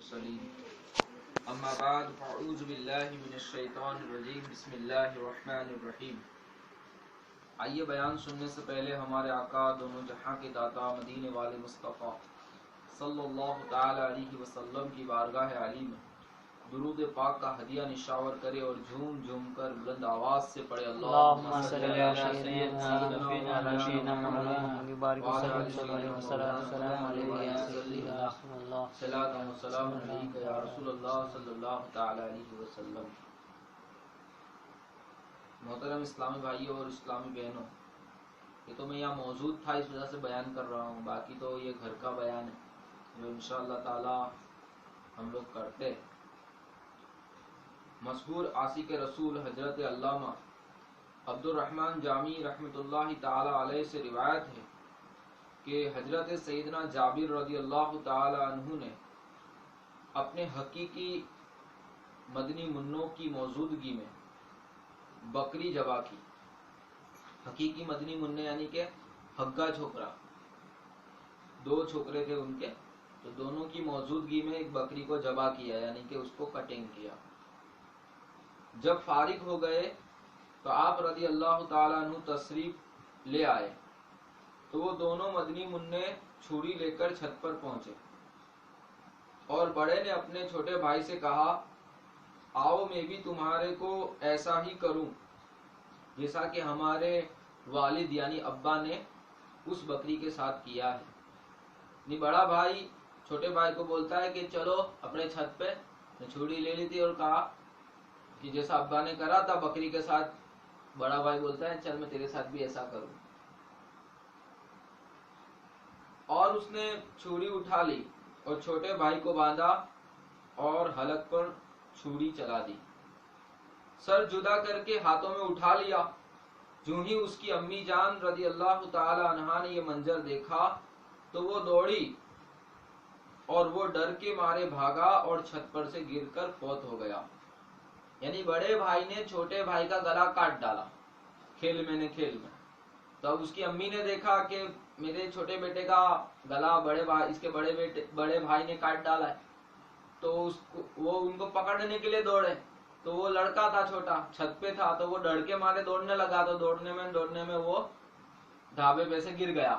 المرسلين اما بعد فاعوذ باللہ من الشیطان الرجیم بسم اللہ الرحمن الرحیم۔ آئیے بیان سننے سے پہلے ہمارے آقا دونوں جہاں کے داتا مدینے والے مصطفیٰ صلی اللہ تعالی علیہ وسلم کی بارگاہ عالی میں درود پاک کا ہدیہ نشاور کرے اور جھوم جھوم کر بلند آواز سے پڑھے اللہم صلی علی سیدنا محمد وعلی آلہ سیدنا محمد صلاۃ و سلام علیک یا رسول اللہ صلی اللہ تعالی علیہ وسلم۔ محترم اسلامی بھائیوں اور اسلامی بہنوں، یہ تو میں یہاں موجود تھا اس وجہ سے بیان کر رہا ہوں، باقی تو یہ گھر کا بیان ہے جو انشاءاللہ تعالی ہم لوگ کرتے ہیں۔ مشہور عاشق رسول حضرت علامہ عبد الرحمن جامی رحمۃ اللہ تعالی علیہ سے روایت ہے کہ حضرت سیدنا جابر رضی اللہ تعالی عنہ نے اپنے حقیقی مدنی منوں کی موجودگی میں بکری ذبح کی۔ حقیقی مدنی منع یعنی کہ ہگا چھوکرا، دو چھوکرے تھے ان کے، تو دونوں کی موجودگی میں ایک بکری کو ذبح کیا، یعنی کہ اس کو کٹنگ کیا۔ جب فارغ ہو گئے تو آپ رضی اللہ تعالیٰ عنہ تشریف لے آئے تو وہ دونوں مدنی منع چھری لے کر چھت پر پہنچے اور بڑے نے اپنے چھوٹے بھائی سے کہا، آؤ میں بھی تمہارے کو ایسا ہی کروں جیسا کہ ہمارے والد یعنی ابا نے اس بکری کے ساتھ کیا ہے۔ بڑا بھائی چھوٹے بھائی کو بولتا ہے کہ چلو اپنے چھت پہ، چھری لے لی تھی اور کہا کہ جیسا ابا نے کرا تھا بکری کے ساتھ، بڑا بھائی بولتا ہے چل میں تیرے ساتھ بھی ایسا کروں، اور اس نے چھری اٹھا لی اور چھوٹے بھائی کو باندھا اور حلق پر چھری چلا دی، سر جدا کر کے ہاتھوں میں اٹھا لیا۔ جو ہی اس کی امی جان رضی اللہ تعالی عنہا نے یہ منظر دیکھا تو وہ دوڑی اور وہ ڈر کے مارے بھاگا اور چھت پر سے گر کر فوت ہو گیا۔ یعنی بڑے بھائی نے چھوٹے بھائی کا گلا کاٹ ڈالا کھیل میں۔ تو اب اس کی امی نے دیکھا کہ میرے چھوٹے بیٹے کا گلا اس کے بڑے بھائی نے کاٹ ڈالا ہے، تو وہ ان کو پکڑنے کے لیے دوڑے، تو وہ لڑکا تھا چھوٹا، چھت پہ تھا، تو وہ ڈر کے مارے دوڑنے لگا، تو دوڑنے میں وہ ڈھابے پہ سے گر گیا،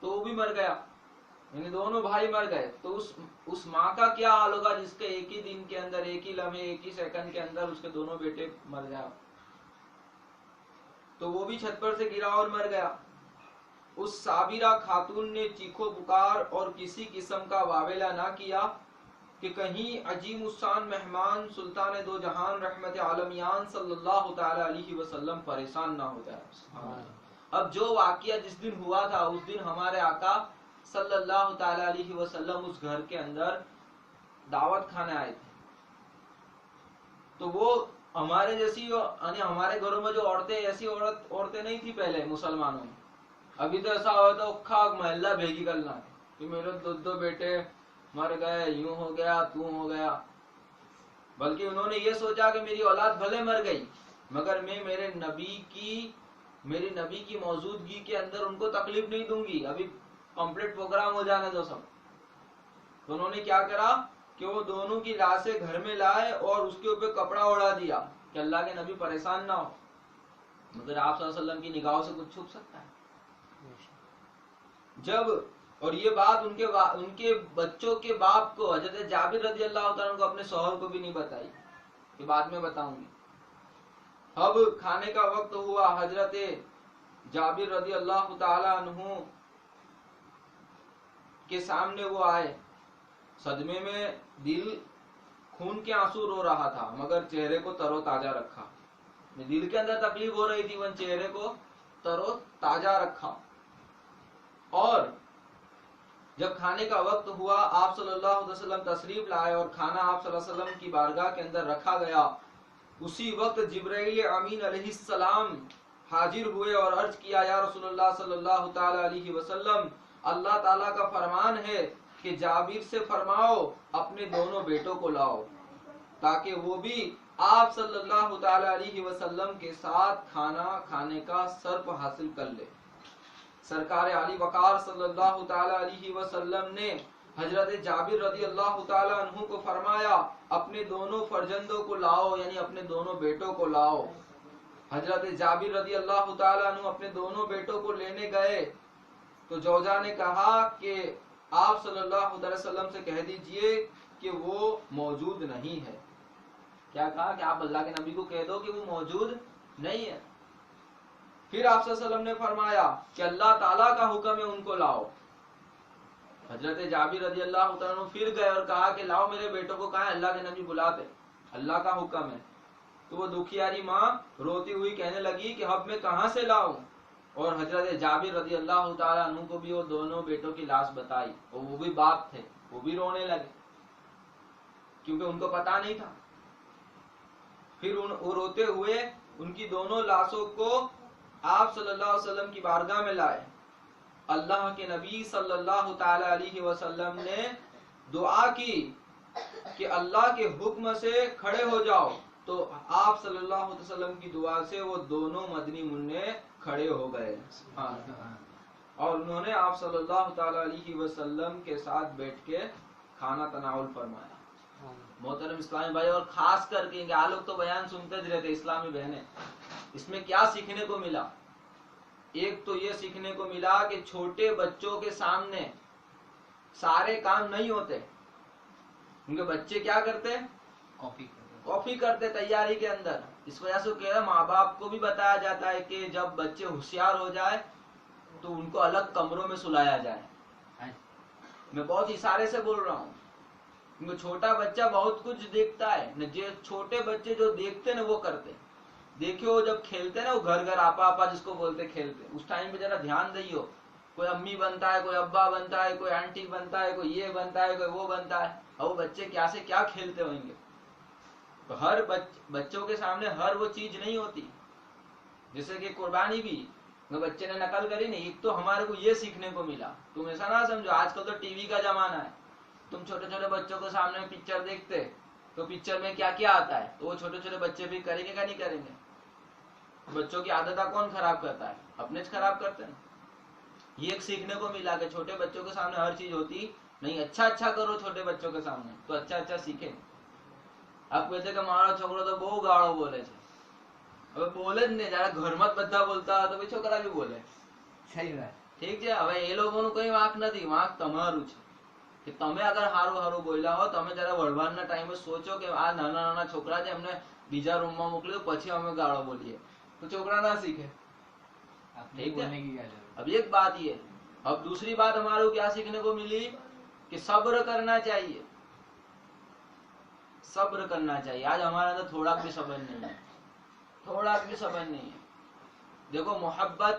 تو وہ بھی مر گیا، یعنی دونوں بھائی مر گئے۔ تو اس ماں کا کیا حال ہوگا جس کے ایک ہی دن کے اندر، ایک ہی لمحے، ایک ہی سیکنڈ کے اندر اس کے دونوں بیٹے مر جائے۔ تو وہ بھی چھت پر سے گرا اور مر گیا۔ اس صابرہ خاتون نے چیخو پکار اور کسی قسم کا واویلا نہ کیا کہ کہیں عظیم الشان مہمان سلطان دو جہان رحمت عالمیان صلی اللہ تعالی علیہ وسلم پریشان نہ ہو جائے۔ اب جو واقعہ جس دن ہوا تھا اس دن ہمارے آقا صلی اللہ تعالی علیہ وسلم اس گھر کے اندر دعوت کھانے آئے تھے، تو وہ ہمارے جیسی، یعنی ہمارے گھروں میں جو عورتیں، ایسی عورتیں نہیں تھی پہلے مسلمانوں میں۔ ابھی تو ایسا ہوا تو کھا محلہ بھیگی کرنا کہ میرے دو بیٹے مر گئے، یوں ہو گیا، تو ہو گیا، بلکہ انہوں نے یہ سوچا کہ میری اولاد بھلے مر گئی مگر میں میرے نبی کی موجودگی کے اندر ان کو تکلیف نہیں دوں گی، ابھی کمپلیٹ پروگرام ہو جانے دو سب۔ تو انہوں نے کیا کرا کہ وہ دونوں کی لاشیں گھر میں لائے اور اس کے اوپر کپڑا اڑا دیا کہ اللہ کے نبی پریشان نہ ہو، مگر آپ صلی اللہ علیہ وسلم کی نگاہوں سے کچھ چھپ سکتا ہے؟ اور یہ بات ان کے بچوں کے باپ کو، حضرت جابر رضی اللہ تعالیٰ کو، اپنے شوہر کو بھی نہیں بتائی کہ بعد میں بتاؤں گی۔ اب کھانے کا وقت ہوا، حضرت جابر رضی اللہ تعالی عنہ کے سامنے وہ آئے، صدمے میں دل خون کے آنسو رو رہا تھا مگر چہرے کو تر و تازہ رکھا۔ دل کے اندر تکلیف ہو رہی تھی، وہ چہرے کو تر و تازہ رکھا۔ اور جب کھانے کا وقت ہوا آپ صلی اللہ علیہ وسلم تشریف لائے اور کھانا آپ صلی اللہ علیہ وسلم کی بارگاہ کے اندر رکھا گیا، اسی وقت جبرائیل امین علیہ السلام حاضر ہوئے اور عرض کیا، یا رسول اللہ صلی اللہ تعالی علیہ وسلم، اللہ تعالیٰ کا فرمان ہے کہ جابر سے فرماؤ اپنے دونوں بیٹوں کو لاؤ تاکہ وہ بھی آپ صلی اللہ تعالی علیہ وسلم کے ساتھ کھانا کھانے کا شرف حاصل کر لے۔ سرکار علی وقار صلی اللہ تعالی علیہ وسلم نے حضرت جابر رضی اللہ تعالی عنہ کو فرمایا اپنے دونوں فرزندوں کو لاؤ، یعنی اپنے دونوں بیٹوں کو لاؤ۔ حضرت جابر رضی اللہ تعالی عنہ اپنے دونوں بیٹوں کو لینے گئے تو زوجہ نے کہا کہ آپ صلی اللہ علیہ وسلم سے کہہ دیجئے کہ وہ موجود نہیں ہے۔ کیا کہا کہ آپ اللہ کے نبی کو کہہ دو کہ وہ موجود نہیں ہے۔ پھر آپ صلی اللہ علیہ وسلم نے فرمایا کہ اللہ تعالیٰ کا حکم ہے ان کو لاؤ۔ حضرت جابر رضی اللہ تعالیٰ عنہ پھر گئے اور کہا کہ لاؤ میرے بیٹوں کو، کہا ہے اللہ کے نبی بلاتے، اللہ کا حکم ہے۔ تو وہ دکھیاری ماں روتی ہوئی کہنے لگی کہ اب میں کہاں سے لاؤں؟ اور حضرت جابر رضی اللہ تعالیٰ عنہ کو بھی وہ دونوں بیٹوں کی لاش بتائی، اور وہ بھی باپ تھے، وہ بھی رونے لگے کیونکہ ان کو پتا نہیں تھا۔ پھر وہ روتے ہوئے ان کی دونوں لاشوں کو آپ صلی اللہ علیہ وسلم کی بارگاہ میں لائے۔ اللہ کے نبی صلی اللہ تعالی علیہ وسلم نے دعا کی کہ اللہ کے حکم سے کھڑے ہو جاؤ، تو آپ صلی اللہ علیہ وسلم کی دعا سے وہ دونوں مدنی منع کھڑے ہو گئے، اور انہوں نے آپ صلی اللہ تعالی علیہ وسلم کے ساتھ بیٹھ کے کھانا تناول فرمایا۔ محترم اسلامی بھائی، اور خاص کر کے آپ لوگ تو بیان سنتے رہتے اسلامی بہنیں، اس میں کیا سیکھنے کو ملا؟ ایک تو یہ سیکھنے کو ملا کہ چھوٹے بچوں کے سامنے سارے کام نہیں ہوتے، کیونکہ بچے کیا کرتے؟ کاپی کرتے تیاری کے اندر۔ اس وجہ سے کہہ رہا ماں باپ کو بھی بتایا جاتا ہے کہ جب بچے ہوشیار ہو جائے تو ان کو الگ کمروں میں سلایا جائے۔ میں بہت اشارے سے بول رہا ہوں کیونکہ چھوٹا بچہ بہت کچھ دیکھتا ہے، چھوٹے بچے جو دیکھتے نا وہ کرتے۔ دیکھو وہ جب کھیلتے نا، وہ گھر گھر آپا جس کو بولتے کھیلتے، اس ٹائم پہ ذرا دھیان دئیو، کوئی امی بنتا ہے، کوئی ابا بنتا ہے، کوئی آنٹی بنتا ہے، کوئی یہ بنتا ہے، کوئی وہ بنتا ہے، اور وہ بچے کیا سے کیا کھیلتے ہوئیں گے۔ تو ہر بچوں کے سامنے ہر وہ چیز نہیں ہوتی، جیسے کہ قربانی بھی بچے نے نقل کری نہیں۔ ایک تو ہمارے کو یہ سیکھنے کو ملا، تم ایسا نہ سمجھو آج کل تو ٹی وی کا زمانہ ہے، تم چھوٹے چھوٹے بچوں کے سامنے پکچر دیکھتے تو پکچر میں کیا کیا آتا ہے، تو وہ چھوٹے چھوٹے بچے بھی کریں گے کیا نہیں کریں گے؟ بچوں کی عادت کون خراب کرتا ہے؟ اپنے خراب کرتے ہیں۔ یہ ایک سیکھنے کو ملا کہ چھوٹے بچوں کے سامنے ہر چیز ہوتی نہیں، اچھا کرو چھوٹے بچوں کے سامنے تو اچھا سیکھیں۔ آپ کہتے کہ مارو چھوکرو تو بہت گاڑو بولے છે، હવે બોલે જ નહીં, જયારે ઘરમાં જ બધા બોલતા હોય તો ભાઈ છોકરા બી બોલે। સહી વાત, ઠીક છે। હવે એ લોકોનું કઈ વાંક નથી, વાંક તમારું છે કે તમે અગર હારું બોલ્યા હો, તમે જયારે વઢવાણના ટાઈમે સોચો કે આ નાના નાના છોકરા છે એમને બીજા રૂમમાં મોકલી દો પછી અમે ગાળો બોલીએ, તો છોકરા ના શીખે। ٹھیک ہے۔ اب ایک بات یہ، اب دوسری بات ہمارے کو کیا سیکھنے کو ملی کہ صبر کرنا چاہیے، صبر کرنا چاہیے۔ آج ہمارے اندر تھوڑا بھی صبر نہیں ہے، تھوڑا بھی صبر نہیں ہے۔ دیکھو محبت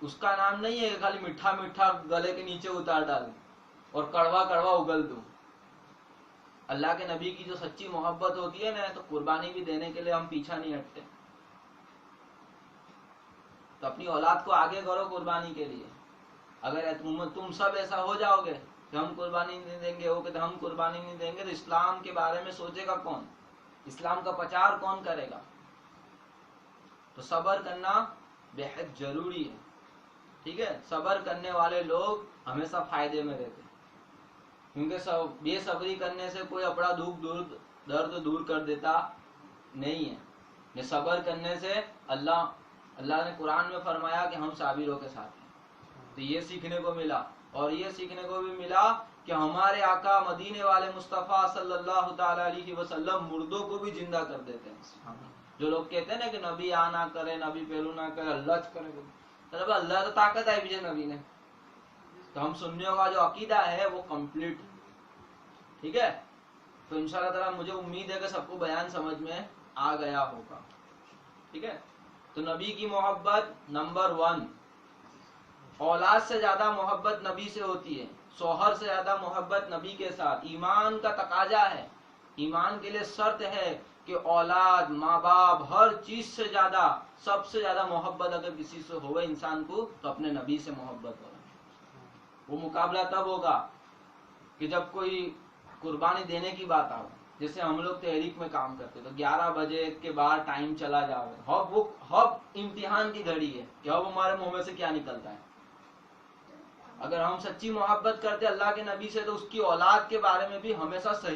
اس کا نام نہیں ہے کہ خالی میٹھا میٹھا گلے کے نیچے اتار ڈالوں اور کڑوا کڑوا اگل دوں۔ اللہ کے نبی کی جو سچی محبت ہوتی ہے نا، تو قربانی بھی دینے کے لیے ہم پیچھا نہیں ہٹتے۔ تو اپنی اولاد کو آگے کرو قربانی کے لیے۔ اگر تم سب ایسا ہو جاؤ گے کہ ہم قربانی نہیں دیں گے، وہ کہتے ہم قربانی نہیں دیں گے، تو اسلام کے بارے میں سوچے گا کون؟ اسلام کا پرچار کون کرے گا؟ تو صبر کرنا بہت ضروری ہے، ٹھیک ہے۔ صبر کرنے والے لوگ ہمیشہ فائدے میں رہتے ہیں، کیونکہ بے صبری کرنے سے کوئی اپنا دکھ درد دور کر دیتا نہیں ہے۔ یہ صبر کرنے سے اللہ نے قرآن میں فرمایا کہ ہم صابروں کے ساتھ ہیں۔ تو یہ سیکھنے کو ملا، اور یہ سیکھنے کو بھی ملا کہ ہمارے آقا مدینے والے مصطفیٰ صلی اللہ تعالی علیہ وسلم مردوں کو بھی زندہ کر دیتے ہیں۔ جو لوگ کہتے ہیں نا کہ نبی آ نہ کرے، نبی پہلو نہ کرے، اللہ کرے، تو اللہ تو طاقت ہے بھی نبی نے۔ تو ہم سنیوں کا جو عقیدہ ہے وہ کمپلیٹ، ٹھیک ہے۔ تو انشاءاللہ تعالیٰ مجھے امید ہے کہ سب کو بیان سمجھ میں آ گیا ہوگا، ٹھیک ہے۔ تو نبی کی محبت نمبر 1، اولاد سے زیادہ محبت نبی سے ہوتی ہے، شوہر سے زیادہ محبت نبی کے ساتھ۔ ایمان کا تقاضا ہے، ایمان کے لیے شرط ہے کہ اولاد، ماں باپ، ہر چیز سے زیادہ، سب سے زیادہ محبت اگر کسی سے ہوئے انسان کو تو اپنے نبی سے محبت ہو۔ وہ مقابلہ تب ہوگا کہ جب کوئی قربانی دینے کی بات آئے، جیسے ہم لوگ تحریک میں کام کرتے تو 11 بجے کے بعد ٹائم چلا جاوے، اب امتحان کی گھڑی ہے کہ اب ہمارے منہ میں سے کیا نکلتا ہے۔ اگر ہم سچی محبت کرتے اللہ کے نبی سے تو اس کی اولاد کے بارے میں بھی ہمیشہ صحیح